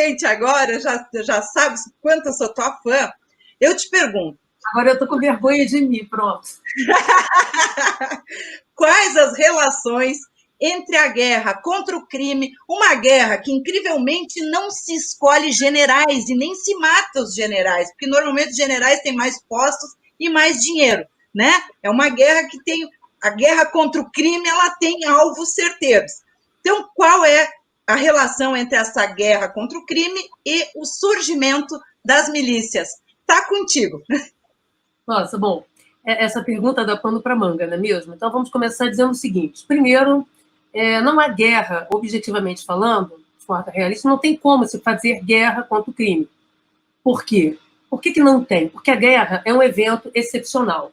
gente agora, já sabe quanto eu sou tua fã, eu te pergunto. Agora eu tô com vergonha de mim, pronto. Quais as relações entre a guerra contra o crime, uma guerra que incrivelmente não se escolhe generais e nem se mata os generais, porque normalmente os generais têm mais postos e mais dinheiro, né? É uma guerra que tem a guerra contra o crime, ela tem alvos certeiros. Então, qual é a relação entre essa guerra contra o crime e o surgimento das milícias? Tá contigo. Nossa, bom, essa pergunta dá pano para manga, não é mesmo? Então vamos começar dizendo o seguinte: primeiro, não há guerra, objetivamente falando, de forma realista, não tem como se fazer guerra contra o crime. Por quê? Por que não tem? Porque a guerra é um evento excepcional.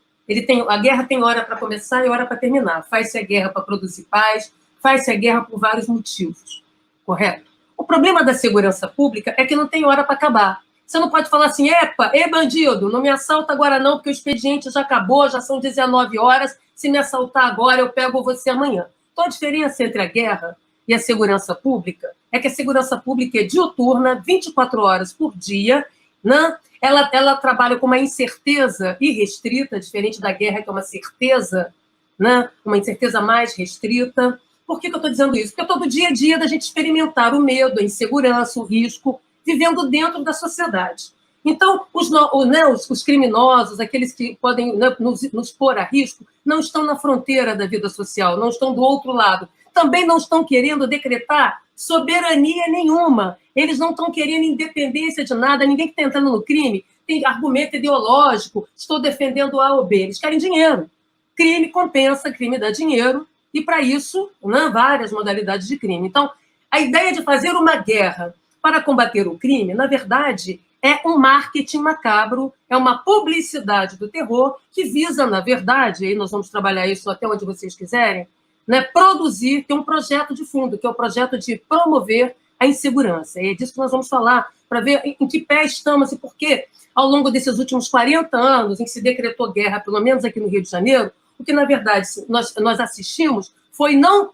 A guerra tem hora para começar e hora para terminar. Faz-se a guerra para produzir paz, faz-se a guerra por vários motivos, correto? O problema da segurança pública é que não tem hora para acabar. Você não pode falar assim, epa, bandido, não me assalta agora não, porque o expediente já acabou, já são 19 horas, se me assaltar agora, eu pego você amanhã. Então, a diferença entre a guerra e a segurança pública é que a segurança pública é diuturna, 24 horas por dia, né? Ela trabalha com uma incerteza irrestrita, diferente da guerra, que é uma certeza, né? Uma incerteza mais restrita. Por que eu estou dizendo isso? Porque é todo dia a dia da gente experimentar o medo, a insegurança, o risco, vivendo dentro da sociedade. Então, os criminosos, aqueles que podem, né, nos pôr a risco, não estão na fronteira da vida social, não estão do outro lado. Também não estão querendo decretar soberania nenhuma. Eles não estão querendo independência de nada. Ninguém que está entrando no crime tem argumento ideológico, estou defendendo A ou B. Eles querem dinheiro. Crime compensa, crime dá dinheiro, e para isso, né, várias modalidades de crime. Então, a ideia de fazer uma guerra para combater o crime, na verdade, é um marketing macabro, é uma publicidade do terror que visa, na verdade, e nós vamos trabalhar isso até onde vocês quiserem, né, produzir, ter um projeto de fundo, que é o projeto de promover a insegurança. E é disso que nós vamos falar, para ver em que pé estamos e por que, ao longo desses últimos 40 anos, em que se decretou guerra, pelo menos aqui no Rio de Janeiro, o que, na verdade, nós assistimos foi não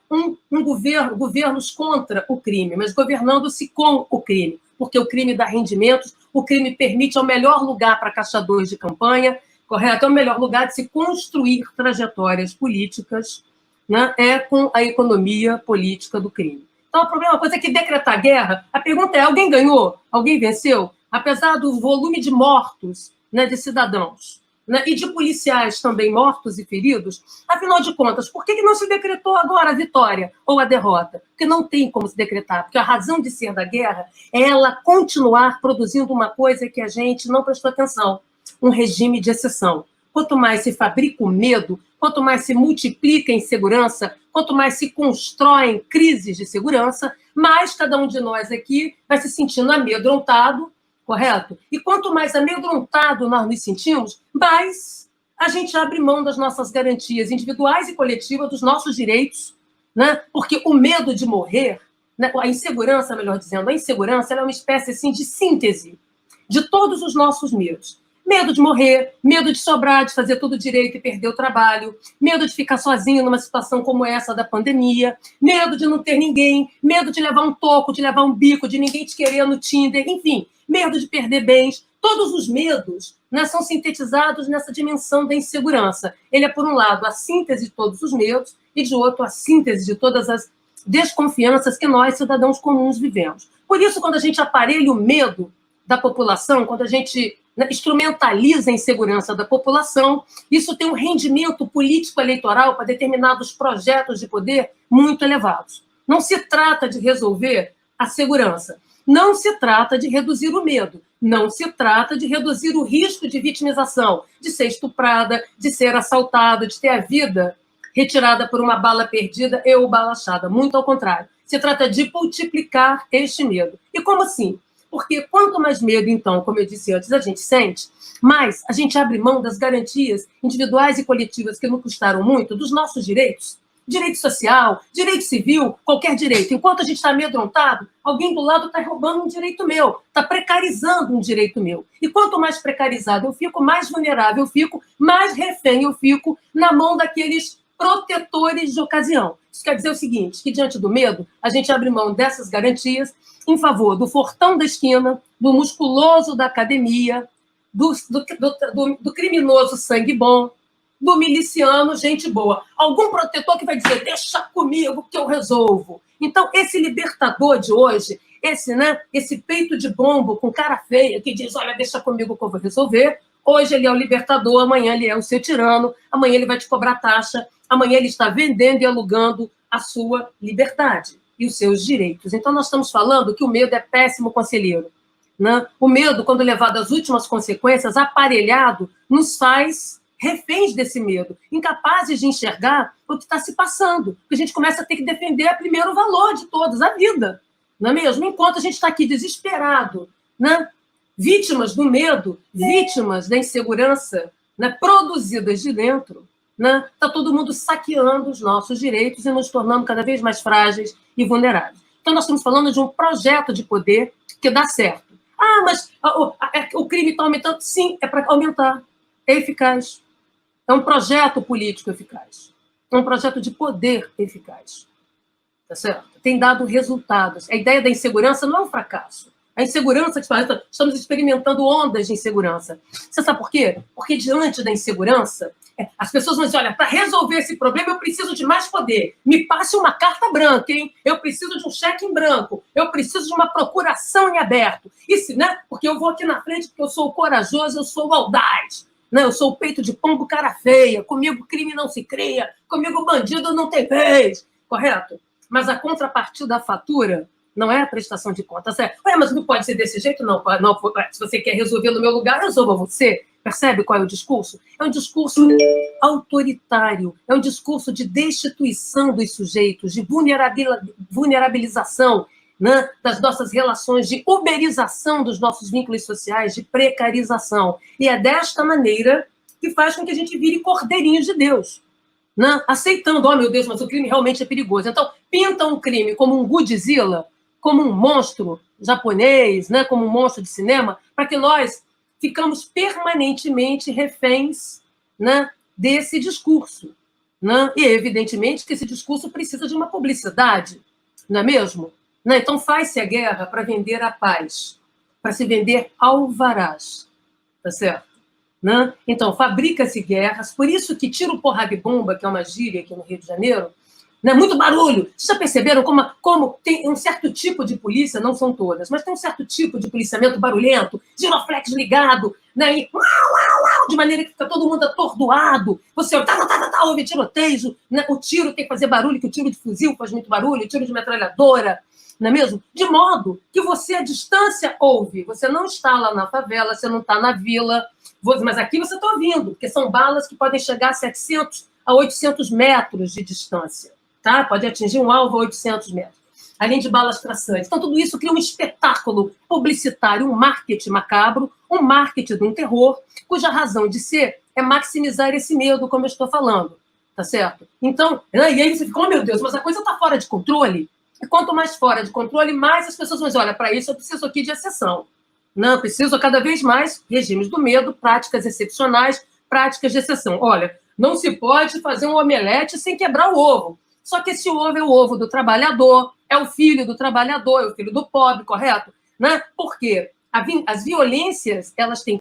governos contra o crime, mas governando-se com o crime, porque o crime dá rendimentos, o crime permite, é o melhor lugar para caçadores de campanha, correto? É o melhor lugar de se construir trajetórias políticas, né? É com a economia política do crime. Então, a primeira coisa é que decretar guerra, a pergunta é, alguém ganhou? Alguém venceu? Apesar do volume de mortos, né, de cidadãos, né, e de policiais também mortos e feridos, afinal de contas, por que não se decretou agora a vitória ou a derrota? Porque não tem como se decretar, porque a razão de ser da guerra é ela continuar produzindo uma coisa que a gente não prestou atenção, um regime de exceção. Quanto mais se fabrica o medo, quanto mais se multiplica a insegurança, quanto mais se constroem crises de segurança, mais cada um de nós aqui vai se sentindo amedrontado, correto? E quanto mais amedrontado nós nos sentimos, mais a gente abre mão das nossas garantias individuais e coletivas, dos nossos direitos, né? Porque o medo de morrer, né? A insegurança, melhor dizendo, a insegurança ela é uma espécie assim, de síntese de todos os nossos medos. Medo de morrer, medo de sobrar, de fazer tudo direito e perder o trabalho, medo de ficar sozinho numa situação como essa da pandemia, medo de não ter ninguém, medo de levar um toco, de levar um bico, de ninguém te querer no Tinder, enfim, medo de perder bens. Todos os medos, né, são sintetizados nessa dimensão da insegurança. Ele é, por um lado, a síntese de todos os medos e, de outro, a síntese de todas as desconfianças que nós, cidadãos comuns, vivemos. Por isso, quando a gente aparelha o medo da população, quando a gente instrumentaliza a insegurança da população, isso tem um rendimento político-eleitoral para determinados projetos de poder muito elevados. Não se trata de resolver a segurança, não se trata de reduzir o medo, não se trata de reduzir o risco de vitimização, de ser estuprada, de ser assaltado, de ter a vida retirada por uma bala perdida ou bala achada. Muito ao contrário. Se trata de multiplicar este medo. E como assim? Porque quanto mais medo, então, como eu disse antes, a gente sente, mais a gente abre mão das garantias individuais e coletivas que não custaram muito, dos nossos direitos. Direito social, direito civil, qualquer direito. Enquanto a gente está amedrontado, alguém do lado está roubando um direito meu, está precarizando um direito meu. E quanto mais precarizado eu fico, mais vulnerável eu fico, mais refém eu fico na mão daqueles protetores de ocasião. Isso quer dizer o seguinte, que diante do medo, a gente abre mão dessas garantias, em favor do fortão da esquina, do musculoso da academia, do criminoso sangue bom, do miliciano gente boa. Algum protetor que vai dizer, deixa comigo que eu resolvo. Então, esse libertador de hoje, esse peito de bombo com cara feia, que diz, olha, deixa comigo que eu vou resolver, hoje ele é o libertador, amanhã ele é o seu tirano, amanhã ele vai te cobrar taxa, amanhã ele está vendendo e alugando a sua liberdade e os seus direitos. Então, nós estamos falando que o medo é péssimo conselheiro. Né? O medo, quando levado às últimas consequências, aparelhado, nos faz reféns desse medo, incapazes de enxergar o que está se passando. Porque a gente começa a ter que defender o primeiro valor de todos, a vida. Não é mesmo? Enquanto a gente está aqui desesperado, né? Vítimas do medo, vítimas da insegurança, né? Produzidas de dentro, né? Está todo mundo saqueando os nossos direitos e nos tornando cada vez mais frágeis e vulneráveis. Então, nós estamos falando de um projeto de poder que dá certo. Ah, mas o crime está aumentando? Sim, é para aumentar. É eficaz. É um projeto político eficaz. É um projeto de poder eficaz. Tá certo? Tem dado resultados. A ideia da insegurança não é um fracasso. A insegurança, estamos experimentando ondas de insegurança. Você sabe por quê? Porque diante da insegurança, as pessoas vão dizer, olha, para resolver esse problema eu preciso de mais poder. Me passe uma carta branca, hein? Eu preciso de um cheque em branco. Eu preciso de uma procuração em aberto. Né? Porque eu vou aqui na frente porque eu sou corajoso, eu sou audaz. Né? Eu sou o peito de pombo cara feia. Comigo crime não se cria. Comigo bandido não tem vez. Correto? Mas a contrapartida da fatura não é a prestação de contas. Mas não pode ser desse jeito? Não, se você quer resolver no meu lugar, resolva você. Percebe qual é o discurso? É um discurso autoritário, é um discurso de destituição dos sujeitos, de vulnerabilização, né, das nossas relações, de uberização dos nossos vínculos sociais, de precarização. E é desta maneira que faz com que a gente vire cordeirinhos de Deus. Né? Aceitando, meu Deus, mas o crime realmente é perigoso. Então, pintam o crime como um Godzilla, como um monstro japonês, né? Como um monstro de cinema, para que nós ficamos permanentemente reféns, né, desse discurso. Né? E, evidentemente, que esse discurso precisa de uma publicidade, não é mesmo? Né? Então, faz-se a guerra para vender a paz, para se vender alvarás, tá certo? Né? Então, fabrica-se guerras, por isso que tiro, porrada e bomba, que é uma gíria aqui no Rio de Janeiro, né? Muito barulho. Vocês já perceberam como tem um certo tipo de polícia, não são todas, mas tem um certo tipo de policiamento barulhento, giroflex ligado, né? E, de maneira que fica todo mundo atordoado. Você ouve tiroteio, né? O tiro tem que fazer barulho, que o tiro de fuzil faz muito barulho, o tiro de metralhadora, não é mesmo? De modo que você, à distância, ouve. Você não está lá na favela, você não está na vila, mas aqui você está ouvindo, porque são balas que podem chegar a 700 a 800 metros de distância. Tá? Pode atingir um alvo a 800 metros. Além de balas traçantes. Então, tudo isso cria um espetáculo publicitário, um marketing macabro, um marketing de um terror, cuja razão de ser é maximizar esse medo, como eu estou falando. Tá certo? Então, e aí você fica, meu Deus, mas a coisa está fora de controle. E quanto mais fora de controle, mais as pessoas vão dizer, olha, para isso eu preciso aqui de exceção. Não, preciso cada vez mais regimes do medo, práticas excepcionais, práticas de exceção. Olha, não se pode fazer um omelete sem quebrar o ovo. Só que esse ovo é o ovo do trabalhador, é o filho do trabalhador, é o filho do pobre, correto? Né? Porque as violências, elas têm